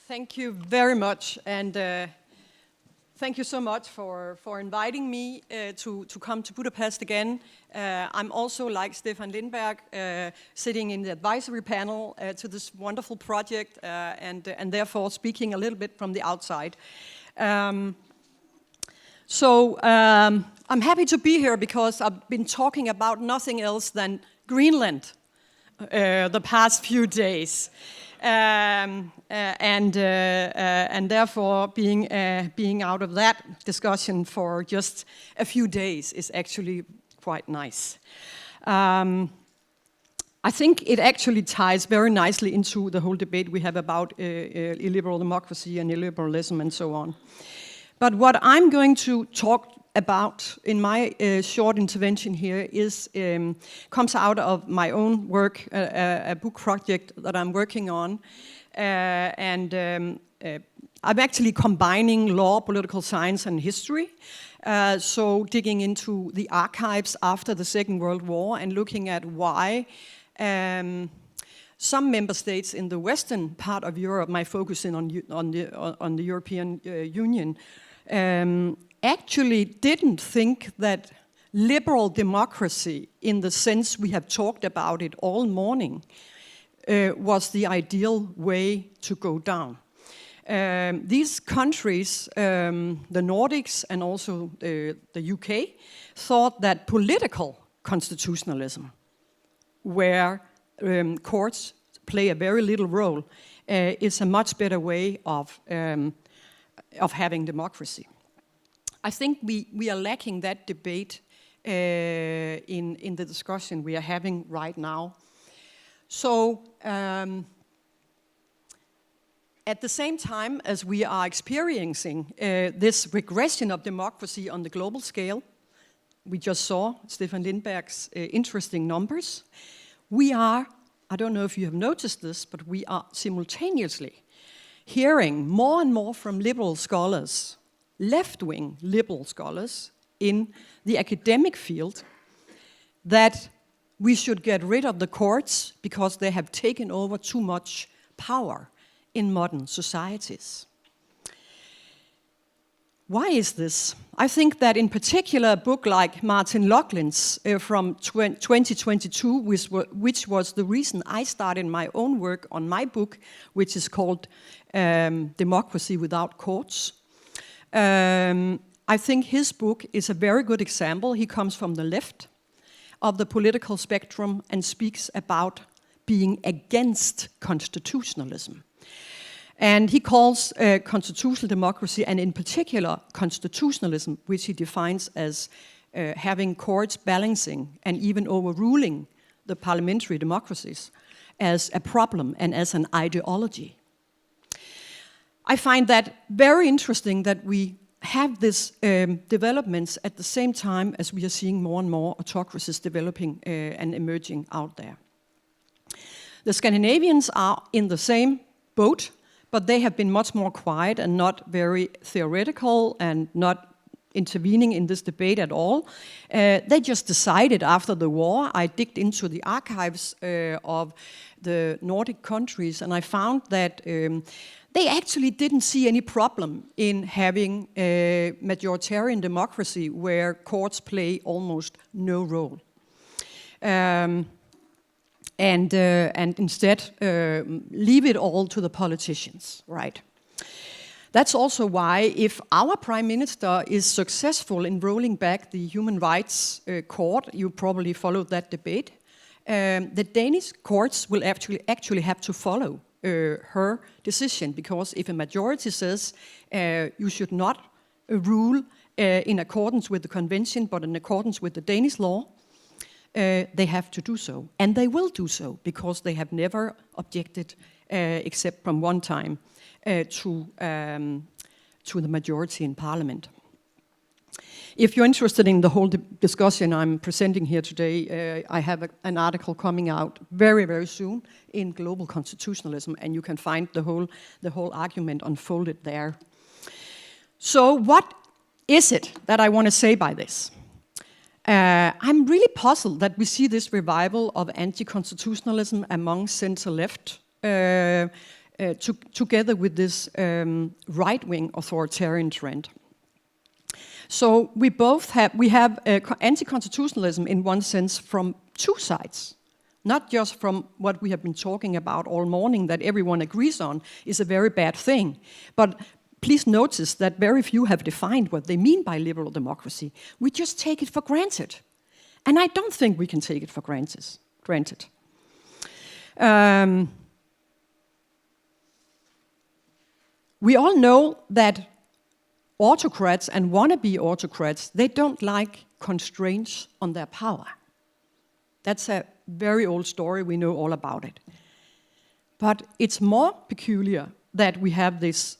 Thank you very much, and thank you so much for inviting me to come to Budapest again. I'm also, like Stefan Lindberg, sitting in the advisory panel to this wonderful project, and therefore speaking a little bit from the outside. I'm happy to be here because I've been talking about nothing else than Greenland the past few days. And therefore being out of that discussion for just a few days is actually quite nice. I think it actually ties very nicely into the whole debate we have about illiberal democracy and illiberalism and so on. But what I'm going to talk about in my short intervention here comes out of my own work, a book project that I'm working on. I'm actually combining law, political science, and history. So digging into the archives after the Second World War and looking at why some member states in the western part of Europe, my focus on the European Union, actually didn't think that liberal democracy, in the sense we have talked about it all morning, was the ideal way to go down. These countries, the Nordics and also the UK, thought that political constitutionalism, where courts play a very little role, is a much better way of having democracy. I think we are lacking that debate in the discussion we are having right now. So at the same time as we are experiencing this regression of democracy on the global scale, we just saw Stefan Lindberg's interesting numbers. We are, I don't know if you have noticed this, but we are simultaneously hearing more and more from liberal scholars, left-wing liberal scholars in the academic field, that we should get rid of the courts because they have taken over too much power in modern societies. Why is this? I think that in particular a book like Martin Laughlin's from 2022, which was the reason I started my own work on my book, which is called Democracy Without Courts. I think his book is a very good example. He comes from the left of the political spectrum and speaks about being against constitutionalism. And he calls constitutional democracy, and in particular constitutionalism, which he defines as having courts balancing and even overruling the parliamentary democracies, as a problem and as an ideology. I find that very interesting that we have these developments at the same time as we are seeing more and more autocracies developing and emerging out there. The Scandinavians are in the same boat, but they have been much more quiet and not very theoretical and not intervening in this debate at all. They just decided after the war. I digged into the archives of the Nordic countries, and I found that they actually didn't see any problem in having a majoritarian democracy where courts play almost no role. And instead leave it all to the politicians, right? That's also why if our Prime Minister is successful in rolling back the Human Rights Court, you probably followed that debate, the Danish courts will actually have to follow her decision, because if a majority says you should not rule in accordance with the convention but in accordance with the Danish law, they have to do so. And they will do so, because they have never objected, except from one time, to the majority in parliament. If you're interested in the whole discussion I'm presenting here today, I have an article coming out very, very soon in Global Constitutionalism, and you can find the whole argument unfolded there. So what is it that I want to say by this? I'm really puzzled that we see this revival of anti-constitutionalism among center-left together with this right-wing authoritarian trend. So we have anti-constitutionalism in one sense from two sides, not just from what we have been talking about all morning that everyone agrees on is a very bad thing. But please notice that very few have defined what they mean by liberal democracy. We just take it for granted. And I don't think we can take it for granted. We all know that autocrats and wannabe autocrats, they don't like constraints on their power. That's a very old story, we know all about it. But it's more peculiar that we have this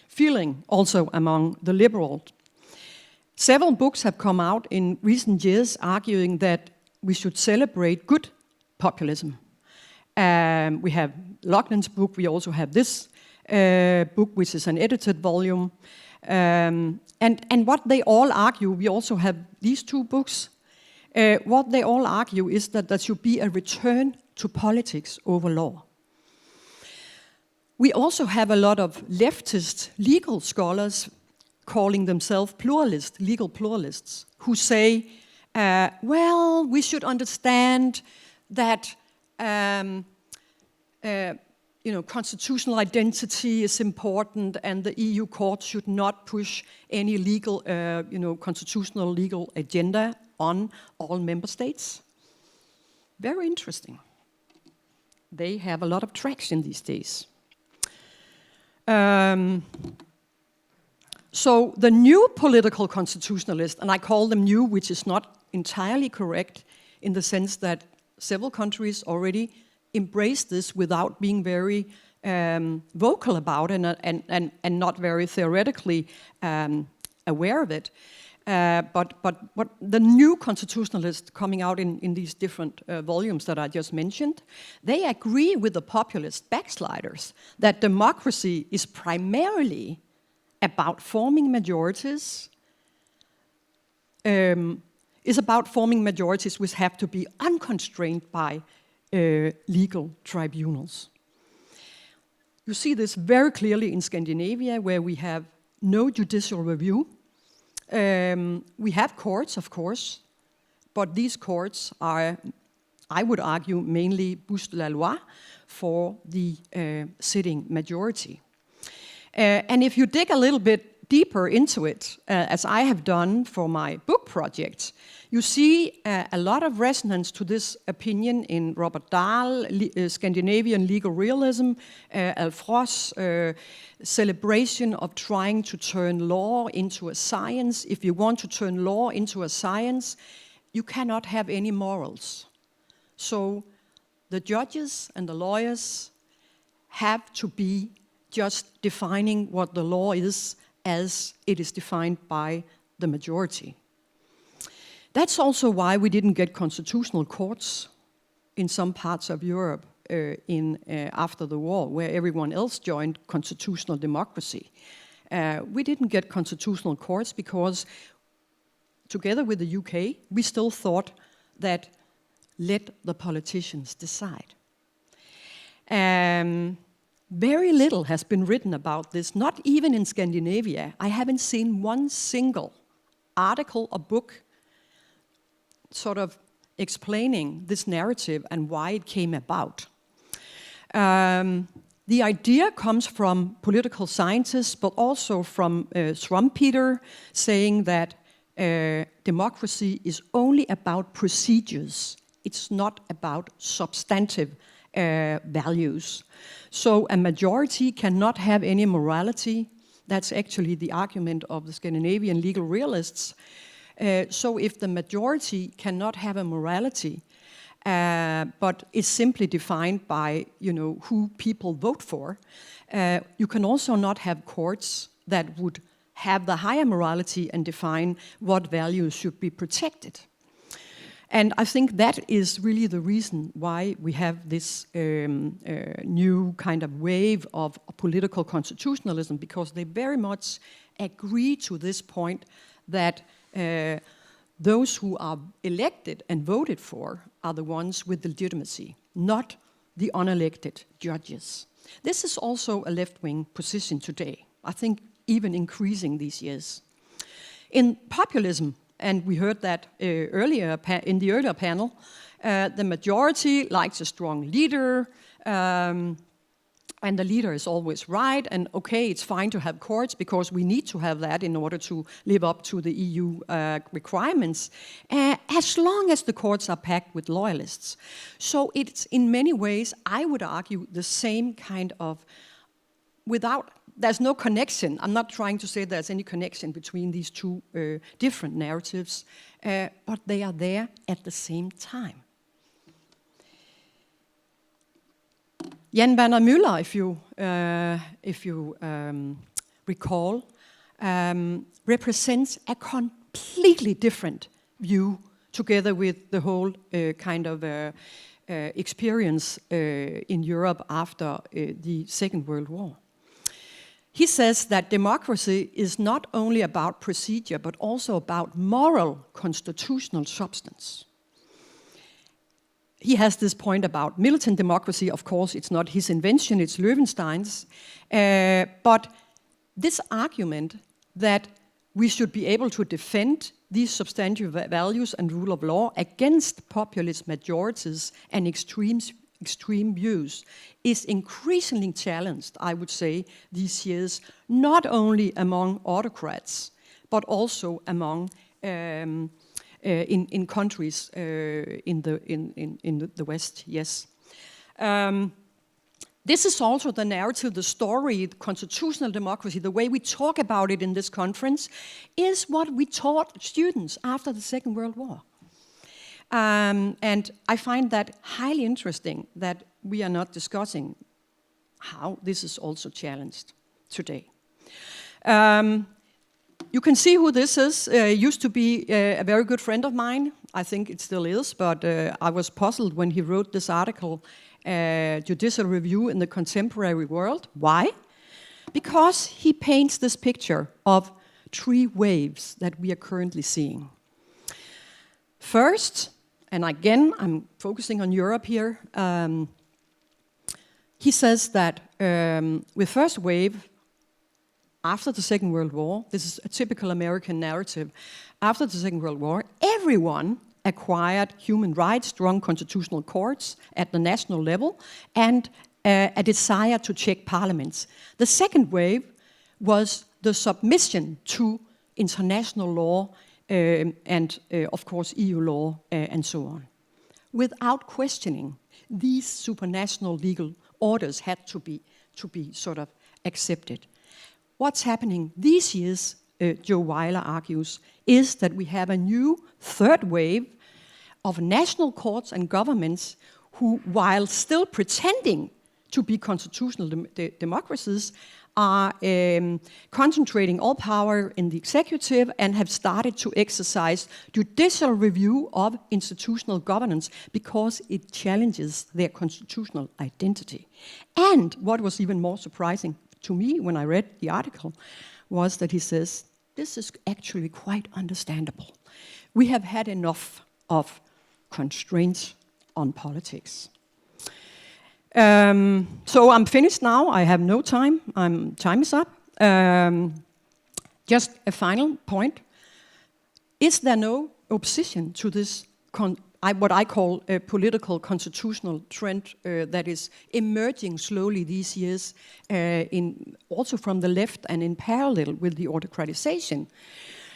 feeling also among the liberals. Several books have come out in recent years arguing that we should celebrate good populism. We have Laughlin's book, we also have this book, which is an edited volume. And what they all argue, we also have these two books, what they all argue is that there should be a return to politics over law. We also have a lot of leftist legal scholars calling themselves legal pluralists, who say, well, we should understand that constitutional identity is important, and the EU court should not push any legal, constitutional legal agenda on all member states. Very interesting. They have a lot of traction these days. So the new political constitutionalists, and I call them new, which is not entirely correct in the sense that several countries already embrace this without being very vocal about it and not very theoretically aware of it. But what the new constitutionalists coming out in these different volumes that I just mentioned, they agree with the populist backsliders that democracy is primarily about forming majorities, which have to be unconstrained by legal tribunals. You see this very clearly in Scandinavia, where we have no judicial review. We have courts, of course, but these courts are, I would argue, mainly bouche de la loi for the sitting majority. And if you dig a little bit deeper into it, as I have done for my book project, you see a lot of resonance to this opinion in Robert Dahl, Scandinavian legal realism, Alf Ross, celebration of trying to turn law into a science. If you want to turn law into a science, you cannot have any morals. So the judges and the lawyers have to be just defining what the law is as it is defined by the majority. That's also why we didn't get constitutional courts in some parts of Europe after the war, where everyone else joined constitutional democracy. We didn't get constitutional courts because, together with the UK, we still thought that let the politicians decide. Very little has been written about this, not even in Scandinavia. I haven't seen one single article or book sort of explaining this narrative and why it came about. The idea comes from political scientists, but also from Schumpeter, saying that democracy is only about procedures. It's not about substantive values. So a majority cannot have any morality. That's actually the argument of the Scandinavian legal realists. So if the majority cannot have a morality, but is simply defined by who people vote for, you can also not have courts that would have the higher morality and define what values should be protected. And I think that is really the reason why we have this new kind of wave of political constitutionalism, because they very much agree to this point that those who are elected and voted for are the ones with legitimacy, not the unelected judges. This is also a left-wing position today, I think even increasing these years. In populism, and we heard that earlier in the earlier panel, the majority likes a strong leader, and the leader is always right, and okay, it's fine to have courts because we need to have that in order to live up to the EU requirements, as long as the courts are packed with loyalists. So it's in many ways, I would argue, the same kind of, there's no connection. I'm not trying to say there's any connection between these two different narratives, but they are there at the same time. Jan Werner Müller, if you recall, represents a completely different view, together with the whole kind of experience in Europe after the Second World War. He says that democracy is not only about procedure, but also about moral constitutional substance. He has this point about militant democracy. Of course, it's not his invention, it's Löwenstein's. But this argument that we should be able to defend these substantive values and rule of law against populist majorities and extreme views is increasingly challenged, I would say, these years, not only among autocrats, but also among in countries in the West, yes. This is also the narrative, the story, the constitutional democracy, the way we talk about it in this conference, is what we taught students after the Second World War. And I find that highly interesting that we are not discussing how this is also challenged today. You can see who this is. Used to be a very good friend of mine. I think it still is, but I was puzzled when he wrote this article, Judicial Review in the Contemporary World. Why? Because he paints this picture of three waves that we are currently seeing. First, and again, I'm focusing on Europe here, he says that with first wave, after the Second World War, this is a typical American narrative, after the Second World War, everyone acquired human rights, strong constitutional courts at the national level, and a desire to check parliaments. The second wave was the submission to international law and, of course, EU law and so on. Without questioning, these supranational legal orders had to be sort of accepted. What's happening these years, Joe Weiler argues, is that we have a new third wave of national courts and governments who, while still pretending to be constitutional democracies, are concentrating all power in the executive and have started to exercise judicial review of institutional governance because it challenges their constitutional identity. And what was even more surprising to me when I read the article was that he says, this is actually quite understandable. We have had enough of constraints on politics. So I'm finished now. I have no time. Time is up. Just a final point. Is there no opposition to this what I call a political constitutional trend that is emerging slowly these years, also from the left and in parallel with the autocratization?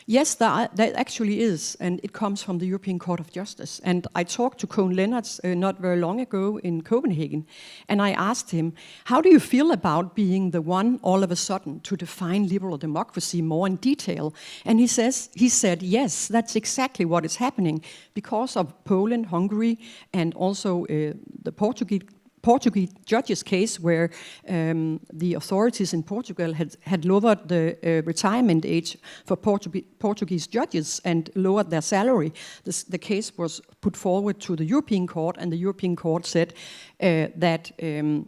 Yes, there actually is, and it comes from the European Court of Justice. And I talked to Koen Lennarts not very long ago in Copenhagen, and I asked him, how do you feel about being the one all of a sudden to define liberal democracy more in detail? And he said, yes, that's exactly what is happening because of Poland, Hungary, and also the Portuguese judge's case where the authorities in Portugal had lowered the retirement age for Portuguese judges and lowered their salary. The case was put forward to the European Court, and the European Court said that,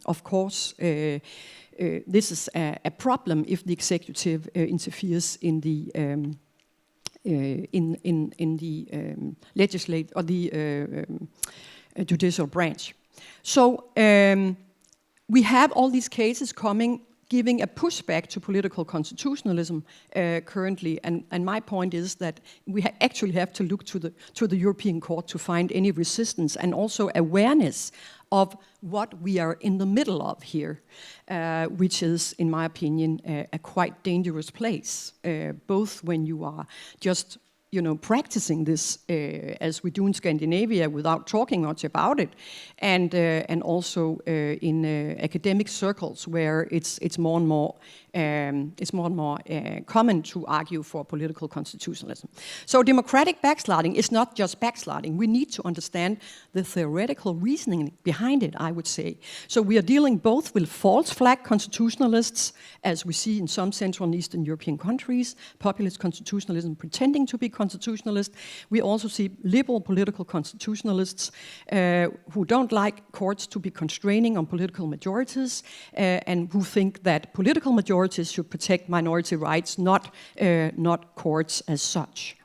of course, this is a problem if the executive interferes in the legislative or the judicial branch. So we have all these cases coming, giving a pushback to political constitutionalism currently, and my point is that we actually have to look to the European Court to find any resistance and also awareness of what we are in the middle of here, which is, in my opinion, a quite dangerous place, both when you are just practicing this as we do in Scandinavia without talking much about it, and also in academic circles where it's more and more common to argue for political constitutionalism. So democratic backsliding is not just backsliding. We need to understand the theoretical reasoning behind it, I would say. So we are dealing both with false flag constitutionalists, as we see in some Central and Eastern European countries, populist constitutionalism pretending to be constitutionalist. We also see liberal political constitutionalists who don't like courts to be constraining on political majorities and who think that political majorities should protect minority rights, not courts as such.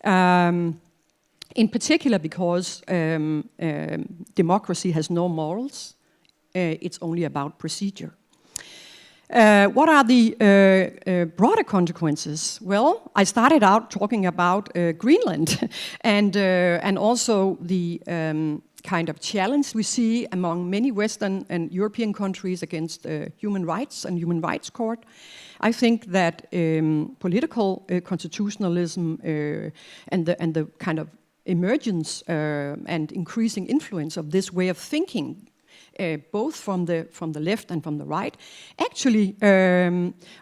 In particular because democracy has no morals, it's only about procedure. What are the broader consequences? Well, I started out talking about Greenland and also the kind of challenge we see among many Western and European countries against human rights and human rights court. I think that political constitutionalism and the kind of emergence and increasing influence of this way of thinking, both from the left and from the right, actually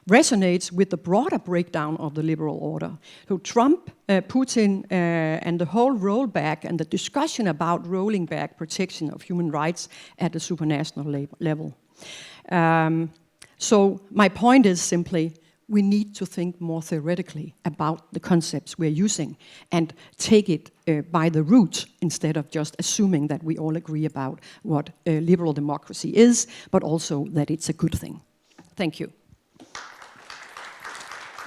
resonates with the broader breakdown of the liberal order. So Trump, Putin, and the whole rollback and the discussion about rolling back protection of human rights at the supranational level. So my point is simply, we need to think more theoretically about the concepts we're using and take it by the root instead of just assuming that we all agree about what liberal democracy is, but also that it's a good thing. Thank you.